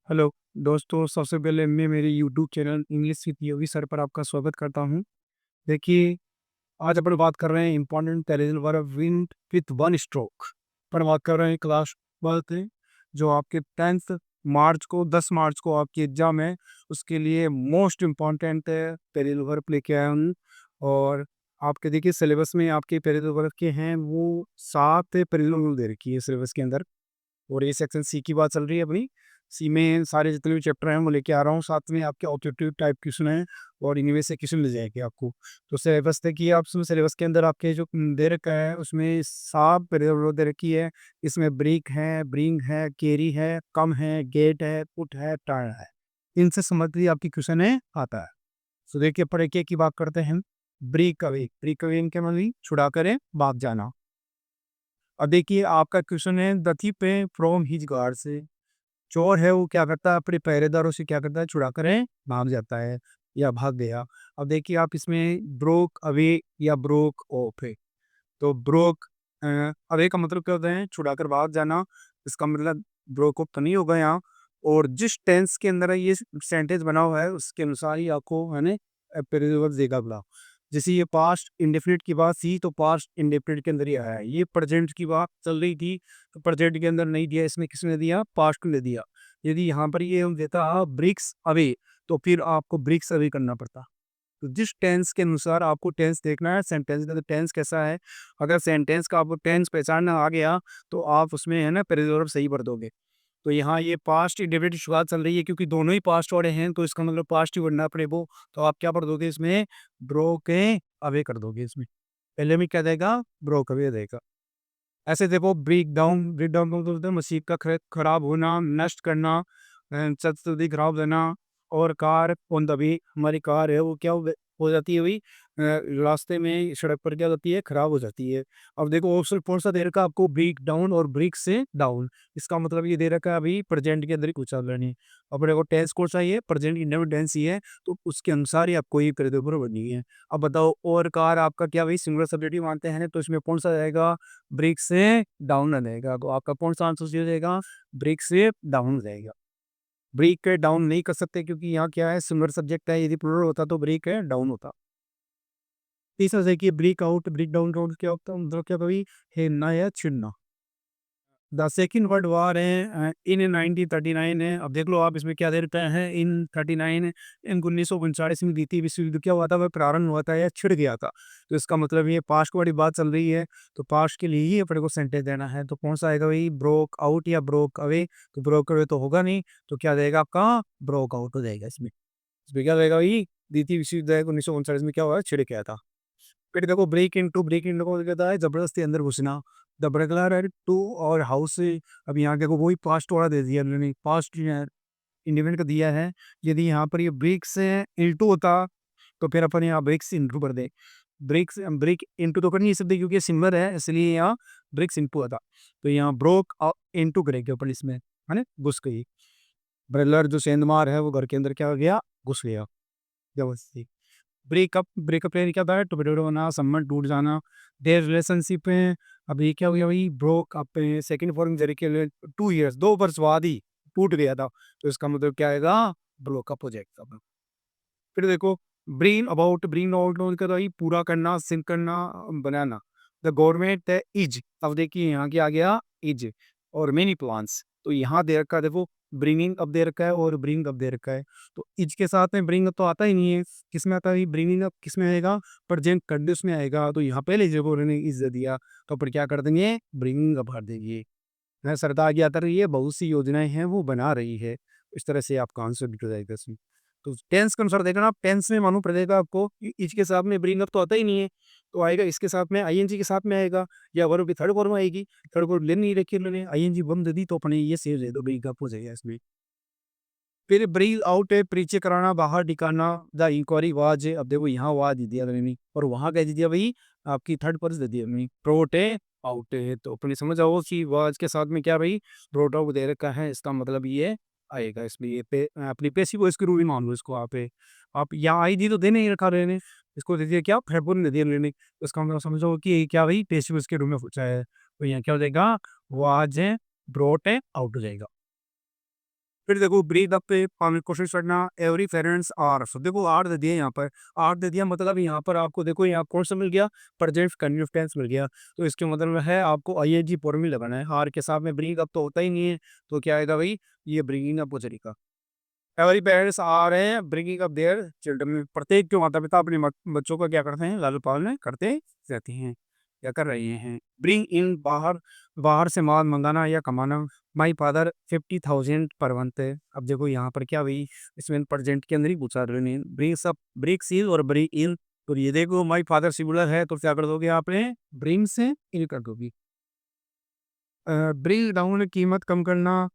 Hello दोस्तों, सबसे पहले मैं मेरे YouTube channel English with Yogi sir पर आपका स्वागत करता हूँ। देखिए, आज अपन बात कर रहे हैं इम्पोर्टेंट टेरेजल verb win with one stroke पर बात कर रहे हैं क्लास 12th है, जो आपके 10th मार्च को 10 मार्च को आपकी एग्ज़ाम है, उसके लिए मोस्ट इम्पोर्टेंट टेरेजल वर्ब लेके आया हूँ। और आपके देखिए सिलेबस में आपके टेरेजल वर्ब के हैं वो 7 टेरेजल वर्ब दे रखी है सिलेबस के अंदर। और ये सेक्शन सी की बात चल रही है अपनी। सी में सारे जितने भी चैप्टर हैं वो लेके आ रहा हूँ, साथ में आपके ऑब्जेक्टिव टाइप क्वेश्चन हैं और इनमें से क्वेश्चन मिल जाएंगे आपको। तो सिलेबस देखिए, आप उसमें सिलेबस के अंदर आपके जो दे रखा है उसमें साफ पहले दे रखी है। इसमें ब्रिक है, ब्रिंग है, कैरी है, कम है, गेट है, पुट है, टर्न है। इनसे संबंधित आपकी क्वेश्चन है आता है। तो देखिए पढ़े के की बात करते हैं। ब्रिक अवे इनके मतलब छुड़ा करे भाग जाना। अब देखिए आपका क्वेश्चन है द थीफ पे फ्रॉम हिज गार्ड से। चोर है वो क्या करता है, अपने पहरेदारों से क्या करता है, छुड़ा कर भाग जाता है या भाग गया। अब देखिए आप इसमें ब्रोक अवे या ब्रोक ऑफ है। तो ब्रोक अवे का मतलब क्या होता है, छुड़ा कर भाग जाना। इसका मतलब ब्रोक ऑफ तो नहीं होगा यहाँ। और जिस टेंस के अंदर ये सेंटेंस बना हुआ है उसके अनुसार ही आपको है ना पेरेंट देगा अगला। जैसे ये पास्ट इंडेफिनिट की बात थी तो पास्ट इंडेफिनिट के अंदर ही आया है। ये प्रेजेंट की बात चल रही थी तो प्रेजेंट के अंदर नहीं दिया, इसमें किसने दिया, पास्ट ने दिया। यदि यहाँ पर ये हम देता ब्रिक्स अवे तो फिर आपको ब्रिक्स अवे करना पड़ता। तो जिस टेंस के अनुसार आपको टेंस देखना है, सेंटेंस का तो टेंस कैसा है। अगर सेंटेंस का आपको टेंस पहचानना आ गया तो आप उसमें है ना प्रेजेंट सही भर दोगे। तो यहाँ ये पास्ट इंडेफिनिट की शुरुआत चल रही है क्योंकि दोनों ही पास्ट वाले हैं तो इसका मतलब पास्ट ही बनना पड़े वो। तो आप क्या भर दोगे इसमें, ब्रोके अवे कर दोगे इसमें। पहले में क्या देगा, ब्रोक अवे देगा। ऐसे देखो ब्रेक डाउन का मतलब होता है मशीन का खराब होना, नष्ट करना, चलती खराब रहना। और कार ऑन द वे, हमारी कार है वो क्या हो जाती है भाई, रास्ते में सड़क पर क्या होती है, खराब हो जाती है। अब देखो ऑप्शन कौन सा दे रखा है आपको, ब्रेक डाउन और ब्रेक से डाउन। इसका मतलब ये दे रखा है अभी प्रेजेंट के अंदर ही कुछ चल रहा नहीं। अब देखो टेंस कौन सा, ये प्रेजेंट इंडेफिनिट टेंस ही है तो उसके अनुसार ही आपको ये कर दो बराबर नहीं है। अब बताओ, और कार आपका क्या भाई सिंगुलर सब्जेक्ट ही मानते हैं तो इसमें कौन सा जाएगा, ब्रेक से डाउन रहेगा। तो आपका कौन सा आंसर हो जाएगा, ब्रेक से डाउन रहेगा। ब्रेक के डाउन नहीं कर सकते क्योंकि यहाँ क्या है, सिंगुलर सब्जेक्ट है। यदि प्लूरल होता तो ब्रेक है डाउन होता। तीसरा देखिए ब्रेक आउट ब्रेक डाउन का क्या होता है, मतलब क्या भाई, हिलना या छिड़ना। द सेकंड वर्ल्ड वार है इन 1939 है। अब देख लो आप इसमें क्या दे रखा है, इन 39 इन 1939 में द्वितीय विश्व युद्ध क्या हुआ था, वह प्रारंभ हुआ था या छिड़ गया था। तो इसका मतलब ये पास्ट वाली बात चल रही है तो पास्ट के लिए ही अपने को सेंटेंस देना है। तो कौन सा आएगा भाई, ब्रोक आउट या ब्रोक अवे। तो ब्रोक अवे तो होगा नहीं, तो क्या देगा आपका, ब्रोक आउट हो जाएगा इसमें। इसमें क्या देगा भाई, द्वितीय विश्व युद्ध 1939 में क्या हुआ, छिड़ गया था। फिर देखो ब्रेक इनटू को कहता है जबरदस्ती अंदर घुसना। द बर्गलर एट टू और हाउस से। अब यहाँ देखो वही पास्ट वाला दे दिया इन्होंने, पास्ट इंडिपेंडेंट का दिया है। यदि यहाँ पर ये ब्रेक से इनटू होता तो फिर अपन यहाँ ब्रेक से इनटू कर दे। ब्रेक से ब्रेक इनटू तो कर नहीं सकते क्योंकि सिमिलर है, इसलिए यहाँ ब्रेक इनटू आता। तो यहाँ ब्रोक इनटू करेंगे अपन इसमें, है ना, घुस गई। ब्रलर जो सेंधमार है वो घर के अंदर क्या हो गया, घुस गया जबरदस्ती। ब्रेकअप यानी क्या था, टुगेदर होना, संबंध टूट जाना। देयर रिलेशनशिप में, अभी क्या हो गया भाई, ब्रोक अप सेकंड फॉर्म जरिए के लिए 2 इयर्स 2 वर्ष बाद ही टूट गया था। तो इसका मतलब क्या आएगा, ब्रोकअप हो जाएगा। फिर देखो ब्रिंग अबाउट का भाई पूरा करना, सिंक करना, बनाना। द गवर्नमेंट इज, अब देखिए यहाँ क्या आ गया, इज और मेनी प्लान्स। तो यहाँ दे रखा है देखो, ब्रिंगिंग अप दे रखा है और ब्रिंग अप दे रखा है। तो इज के साथ में ब्रिंग अप तो आता ही नहीं है, किस में आता है ब्रिंगिंग अप, किस में आएगा, प्रेजेंट कंडीशन में आएगा। तो यहाँ पहले जब उन्होंने इज दे दिया तो फिर क्या कर देंगे, ब्रिंगिंग अप कर देंगे। सरकार क्या कर रही है, बहुत सी योजनाएं हैं वो बना रही है। इस तरह से आपका आंसर निकल जाएगा इसमें। तो टेंस के अनुसार देखना, टेंस में मालूम पड़ेगा आपको कि इज के साथ में ब्रिंग अप तो आता ही नहीं है, तो आएगा इसके साथ में आईएनजी के साथ में आएगा, या वर्ब की थर्ड फॉर्म आएगी। थर्ड फॉर्म ले नहीं रखी उन्होंने, आईएनजी बम दे दी तो अपने ये सेव दे दो, ब्रिंग अप हो जाएगा इसमें। फिर ब्रील आउट है, पीछे कराना, बाहर निकालना। द इंक्वायरी वाज है, अब देखो यहाँ वाज दे दिया मैंने और वहाँ कह दिया भाई, आपकी थर्ड पर्सन दे दिया मैंने, प्रोट है आउट है। तो अपने समझ आओ कि वाज के साथ में क्या भाई, प्रोट आउट दे रखा है, इसका मतलब ये आएगा इसमें। ये पे अपनी पैसिव वॉइस की रूल ही मान लो इसको। आप यहाँ आई दी तो दे नहीं रखा रहने, इसको दे दिया क्या, थर्ड पर्सन दे दिया मैंने। तो इसका मतलब समझो कि ये क्या भाई, पैसिव वॉइस के रूल में पूछा है। तो यहाँ क्या हो जाएगा, वाज है, ब्रोट है आउट हो जाएगा। फिर देखो ब्रीथ अप पे पानी कोशिश करना, एवरी पेरेंट्स आर, सो देखो आर दे दिया यहाँ पर, आर दे दिया मतलब यहाँ पर आपको देखो यहाँ कौन सा मिल गया, प्रेजेंट कंटिन्यूअस टेंस मिल गया। तो इसके मतलब है आपको आईएनजी फॉर्म में लगाना है, आर के साथ में ब्रिंग अप तो होता ही नहीं है, तो क्या आएगा भाई, ये ब्रिंगिंग अप हो जाएगा। एवरी पेरेंट्स आ रहे हैं ब्रिंगिंग अप देयर चिल्ड्रन, प्रत्येक जो माता पिता अपने बच्चों का क्या करते हैं, लालन पालन करते रहते हैं, क्या कर रहे हैं। ब्रिंग इन, बाहर, बाहर से माल मंगाना या कमाना। माई फादर 50,000 पर मंथ है। अब देखो यहाँ पर क्या हुई, इसमें प्रेजेंट के अंदर ही पूछा रहे, ब्रिंग्स अप, ब्रिक्स इन और ब्रिंग इन। तो ये देखो माई फादर सिंगुलर है तो क्या कर दोगे आपने, ब्रिंग से इन कर दोगी। ब्रिंग डाउन, कीमत कम करना।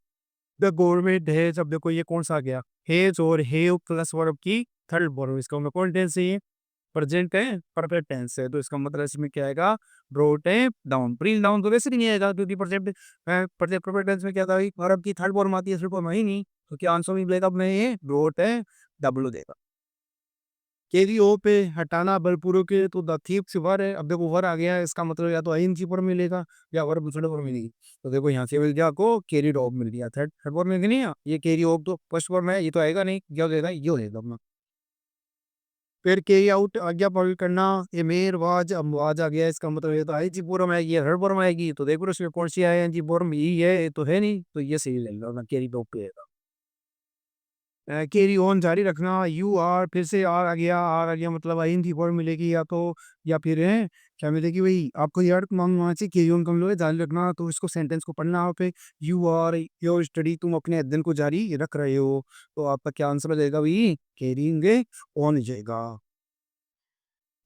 द गवर्नमेंट हैज, अब देखो ये कौन सा आ गया, हैज और हैव प्लस वर्ब की थर्ड फॉर्म, इसका मतलब कौन टेंस है, ये प्रेजेंट है, परफेक्ट टेंस है, तो इसका मतलब इसमें क्या आएगा, ब्रोट है डाउन। ब्रिंग डाउन तो वैसे भी नहीं आएगा क्योंकि प्रेजेंट, परफेक्ट टेंस में क्या था, वर्ब की थर्ड फॉर्म आती है, थर्ड फॉर्म है ही नहीं, तो क्या आंसर मिलेगा अपने, ये ब्रोट है, डब्ल्यू देगा। केरी ओ पे हटाना, बलपूर्वक के, तो द थीव्स वर है। अब देखो वर आ गया है, इसका मतलब या तो आईएनजी पर मिलेगा या वर्ब दूसरे पर मिलेगी। तो देखो यहाँ से मिल गया आपको कैरीड ऑफ मिल गया, थर्ड थर्ड फॉर्म में नहीं है ये कैरी ऑफ, तो फर्स्ट फॉर्म है, ये तो आएगा नहीं, क्या हो जाएगा, ये हो जाएगा अपना। फिर कैरी आउट, आज्ञा पालन करना। ये मेर वाज, अब वाज आ गया, इसका मतलब ये तो आईएनजी फॉर्म आएगी, थर्ड फॉर्म आएगी, तो देखो इसमें कौन सी आईएनजी फॉर्म, यही है, ये तो है नहीं, तो ये सही लगेगा ना, कैरी ऑफ पे। कैरी ऑन, जारी रखना। यू आर, फिर से आर आ गया मतलब आईएनजी फॉर्म मिलेगी, या तो या फिर है क्या मिलेगी भाई, आपको यार मांगना चाहिए कैरी ऑन, कम लो जारी रखना, तो इसको सेंटेंस को पढ़ना आप, यू आर योर स्टडी, तुम अपने अध्ययन को जारी रख रहे हो, तो आपका क्या आंसर हो जाएगा भाई, कैरिंग ऑन हो जाएगा।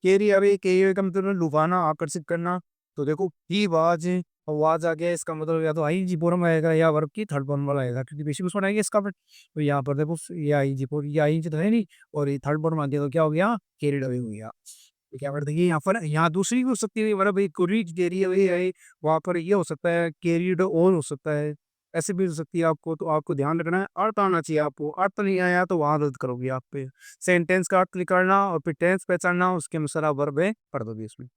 कैरी अवे, कैरी का मतलब लुभाना, आकर्षित करना। तो देखो ही वाज, आवाज आ गया, इसका मतलब या तो आईएनजी फॉर्म आएगा या वर्ब की थर्ड फॉर्म वाला आएगा, क्योंकि बेसिक उसमें आएगा इसका, बट तो यहाँ पर देखो ये आईएनजी फॉर्म, ये आईएनजी तो है नहीं, और ये थर्ड फॉर्म आ गया, तो क्या हो गया, कैरिड अवे हो गया। तो क्या करते हैं यहाँ पर, यहाँ दूसरी भी हो सकती है, वर्ब रीच कैरी अवे है, वहाँ पर ये हो सकता है कैरिड ऑन हो सकता है, ऐसे भी हो सकती है आपको, तो आपको ध्यान रखना है, अर्थ आना चाहिए आपको, अर्थ नहीं आया तो वहां रद्द करोगे आप पे। सेंटेंस का अर्थ निकालना और फिर टेंस पहचानना, उसके अनुसार आप वर्ब है पढ़ दोगे इसमें।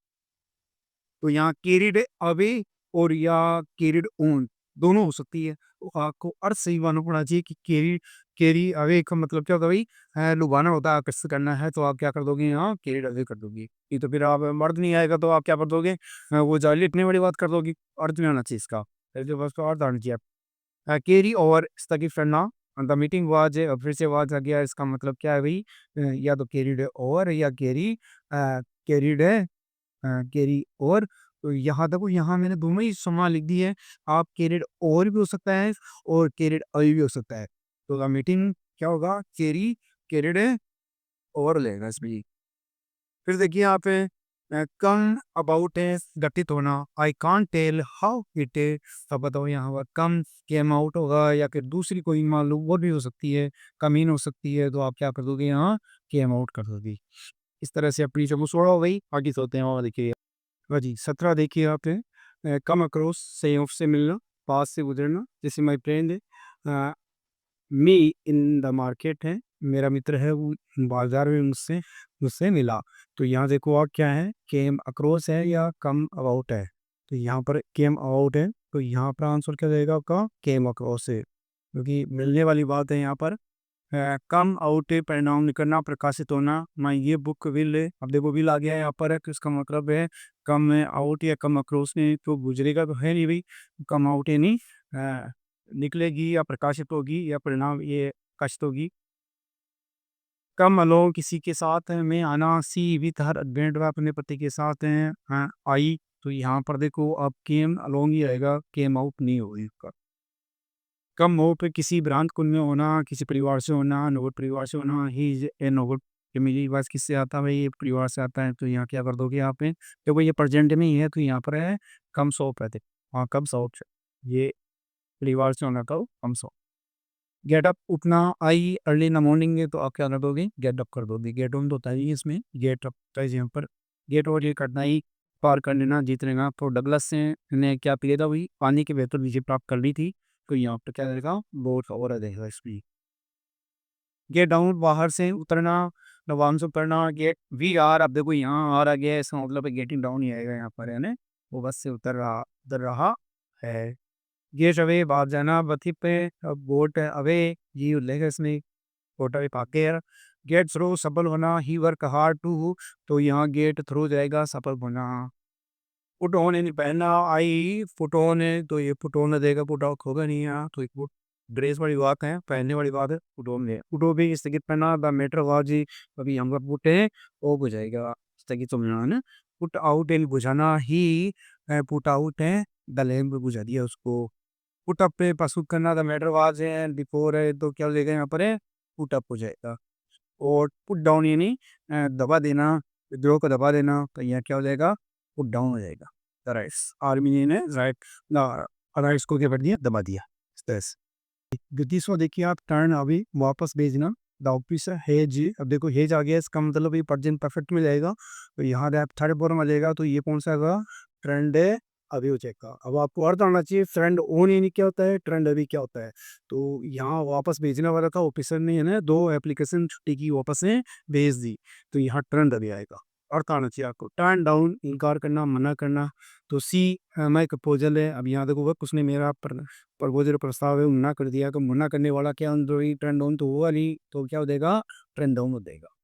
तो यहाँ कैरिड अवे और या कैरिड ऑन दोनों हो सकती है, तो आपको अर्थ सही मालूम पड़ना चाहिए कि कैरी, कैरी अवे का मतलब क्या होता है भाई, लुभाना होता है, आकर्षित करना है, तो आप क्या कर दोगे यहाँ, कैरिड अवे कर दोगे। ये तो फिर आप मर्द नहीं आएगा तो आप क्या कर दोगे, वो जाली इतनी बड़ी बात कर दोगे, अर्थ में आना चाहिए इसका, जो बस अर्थ आना चाहिए। कैरी ओवर, स्थगित करना। द मीटिंग वाज, फिर से वाज आ गया, इसका मतलब क्या है भाई, या तो कैरीड ओवर या कैरीड है, कैरी ओवर। तो यहाँ देखो, यहाँ मैंने दोनों ही समान लिख दी है, आप कैरिड ओवर भी हो सकता है और कैरिड अवे भी हो सकता है, तो द मीटिंग क्या होगा, कैरी, कैरिड ओवर लेगा इसमें। फिर देखिए यहाँ पे कम अबाउट है, गठित होना। I can't tell how it is, अब बताओ यहाँ पर कम केम आउट होगा या फिर दूसरी कोई मान लो वो भी हो सकती है, कम इन हो सकती है, तो आप क्या कर दोगे यहाँ, केम आउट कर दोगे। इस तरह से अपनी जब सोड़ा हो गई, आगे सोते हैं, और देखिए हाँ जी 17 देखिए आप कम अक्रॉस, से ऑफ से मिलना, पास से गुजरना, जैसे माई फ्रेंड है, मी इन द मार्केट है, मेरा मित्र है वो बाजार में मुझसे मुझसे मिला। तो यहाँ देखो आप क्या है, केम अक्रॉस है या कम अबाउट है, तो यहाँ पर केम अबाउट है, तो यहाँ पर आंसर क्या जाएगा आपका, केम अक्रॉस है, क्योंकि मिलने वाली बात है यहाँ पर। कम आउट है, परिणाम निकलना, प्रकाशित होना। मैं ये बुक विल है, अब देखो विल आ गया है यहाँ पर है, तो इसका मतलब है कम आउट या कम अक्रॉस में तो गुजरेगा तो है नहीं भाई, कम आउट है नहीं, निकलेगी या प्रकाशित होगी या परिणाम ये कष्ट होगी। कम अलोंग, किसी के साथ है, में आना। सी विथ हर हस्बैंड, वह अपने पति के साथ हैं, हाँ, आई। तो यहाँ पर देखो अब केम अलोंग ही आएगा, केम आउट नहीं होगी इसका। कम हो पे किसी भ्रांत कुल में होना, किसी परिवार से होना, नोबल परिवार से होना। ही इज ए नोबल, ये मेरी बात किससे आता है भाई, ये परिवार से आता है, तो यहाँ क्या कर दोगे आप पे, देखो ये प्रेजेंट में ही है, तो यहाँ पर है कम सौंप है, हाँ कम सौंप, ये परिवार से होना का कम सौंप। गेट अप, उठना। आई अर्ली इन द मॉर्निंग है, तो आप क्या कर दोगे, गेट अप कर दोगे। गेट ऑन तो होता ही है इसमें, गेट अप का यहाँ पर गेट और ये करना ही, पार कर लेना, जीत लेना। तो डगलस से ने क्या पिया था वही, पानी की बेहतर विजय प्राप्त कर ली थी, तो यहाँ पर क्या रहेगा, बोट और रहेगा इसमें। गेट डाउन, बाहर से उतरना, नवान से उतरना। गेट वी आर, अब देखो यहाँ आर आ गया है, इसका मतलब गेटिंग डाउन ही आएगा यहाँ पर, है ना, वो बस से उतर रहा है। गेट अवे बाहर जाना बथी पे बोट अवे ये उल्लेख है इसमें बोट अवे पाकेर गेट थ्रू सफल होना ही वर्क हार्ड टू तो यहाँ गेट थ्रू जाएगा सफल होना पुट ऑन यानी पहनना आई पुट ऑन है तो ये पुट ऑन देगा पुट आउट होगा नहीं यहाँ तो एक पुट ड्रेस वाली बात है पहनने वाली बात है पुट ऑन है पुट ऑन भी इस तरीके पहना द मेटर वाजी अभी हम का पुट है वो बुझाएगा इस तरीके समझना है पुट आउट यानी बुझाना ही पुट आउट है द लैम्प बुझा दिया उसको पुट अप पे पसुक करना द मेटर वाज है बिफोर है तो क्या हो जाएगा यहाँ पर है पुट अप हो जाएगा और पुट डाउन यानी दबा देना विद्रोह को दबा देना तो यहाँ क्या हो जाएगा पुट डाउन हो जाएगा द राइट्स आर्मी ने राइट राइट्स को क्या कर दिया दबा दिया इस तरह से तीसरा देखिए आप टर्न अभी वापस भेजना द ऑफिस हेज अब देखो हेज आ गया इसका मतलब ये प्रेजेंट परफेक्ट में जाएगा तो यहाँ आप थर्ड फॉर्म आ जाएगा तो ये कौन सा होगा ट्रेंड है अभी हो जाएगा अब आपको अर्थ आना चाहिए ट्रेंड ओन यानी क्या होता है ट्रेंड अभी क्या होता है तो यहाँ वापस भेजने वाला था ऑफिसर ने है ना 2 एप्लीकेशन छुट्टी की वापस से भेज दी तो यहाँ ट्रेंड अभी आएगा अर्थ आना चाहिए आपको टर्न डाउन इनकार करना मना करना तो सी माई प्रपोजल है अब यहाँ देखो वर्क उसने मेरा प्रपोजल प्रस्ताव है मना कर दिया तो मना करने वाला क्या अंदर ट्रेंड डाउन तो हुआ नहीं तो क्या हो जाएगा ट्रेंड डाउन हो जाएगा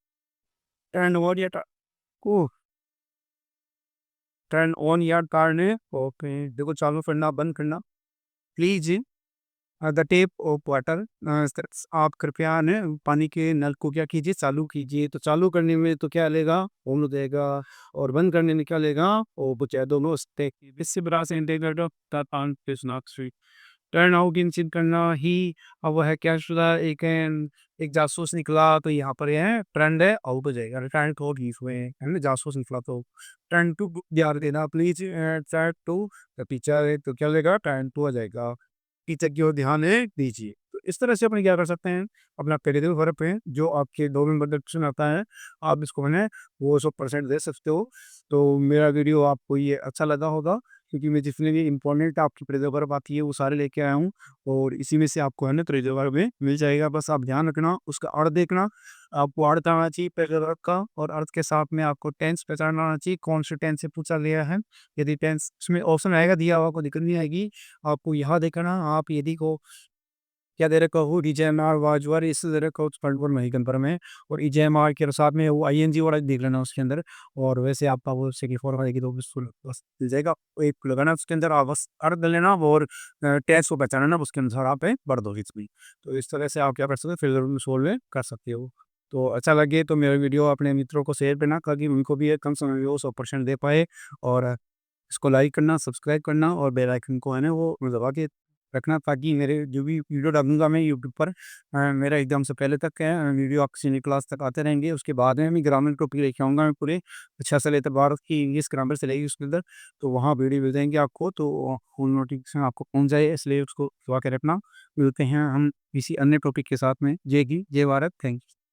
टर्न ओवर या को टर्न ऑन या टर्न ओके देखो चालू करना बंद करना please the tape of water आप कृपया ने पानी के नल को क्या कीजिए चालू कीजिए तो चालू करने में तो क्या लेगा ऑन हो जाएगा और बंद करने में क्या लेगा वो बचा दोनों टर्न आउट इंसिड करना ही अब वो है क्या शुदा एक जासूस निकला तो यहाँ पर ये है ट्रेंड है आउट हो जाएगा रिटर्न तो बीच में है ना जासूस निकला तो टर्न टू ध्यान देना प्लीज टू पीछे तो क्या हो जाएगा टर्न टू आ जाएगा टीचर की ओर ध्यान दीजिए तो इस तरह से अपन क्या कर सकते हैं अपना क्रेडिट वर्क पे जो आपके 2 नंबर का क्वेश्चन आता है आप इसको मैंने वो 100% दे सकते हो तो मेरा वीडियो आपको ये अच्छा लगा होगा क्योंकि मैं जितने भी इंपॉर्टेंट आपकी क्रेडिट वर्क आती है वो सारे लेके आया हूँ और इसी में से आपको है ना क्रेडिट वर्क में मिल जाएगा बस आप ध्यान रखना उसका अर्थ देखना आपको अर्थ आना चाहिए क्रेडिट वर्क का और अर्थ के साथ में आपको टेंस पहचानना आना चाहिए कौन से टेंस से पूछा गया है यदि टेंस उसमें ऑप्शन आएगा दिया हुआ को दिक्कत नहीं आएगी आपको यहाँ देखना आप यदि को क्या दे रखा हो ईजेएमआर वाजवर इस दे रखा हो पर नहीं कंफर्म है और ईजेएमआर के साथ में वो आईएनजी वाला देख लेना उसके अंदर और वैसे आपका वो सेकी फॉर आएगी तो बस मिल जाएगा एक लगाना उसके अंदर आप बस अर्थ डाल लेना और टेस्ट को पहचानना उसके अनुसार आप बढ़ दो इसमें तो इस तरह से आप क्या कर सकते हो फिर सोल्व कर सकते हो तो अच्छा लगे तो मेरा वीडियो अपने मित्रों को शेयर करना ताकि उनको भी कम समय में वो 100% दे पाए और इसको लाइक करना सब्सक्राइब करना और बेल आइकन को है ना वो दबा के रखना ताकि मेरे जो भी वीडियो डालूंगा मैं यूट्यूब पर मेरा एकदम से पहले तक है वीडियो आपकी सीनियर क्लास तक आते रहेंगे उसके बाद में मैं ग्रामर टॉपिक लेके आऊँगा मैं पूरे अच्छा से लेते भारत की इंग्लिश ग्रामर से लेगी उसके अंदर तो वहाँ वीडियो मिल जाएंगे आपको तो फुल नोटिफिकेशन आपको पहुँच जाए इसलिए उसको दबा के रखना मिलते हैं हम किसी अन्य टॉपिक के साथ में जय हिंद जय भारत थैंक यू।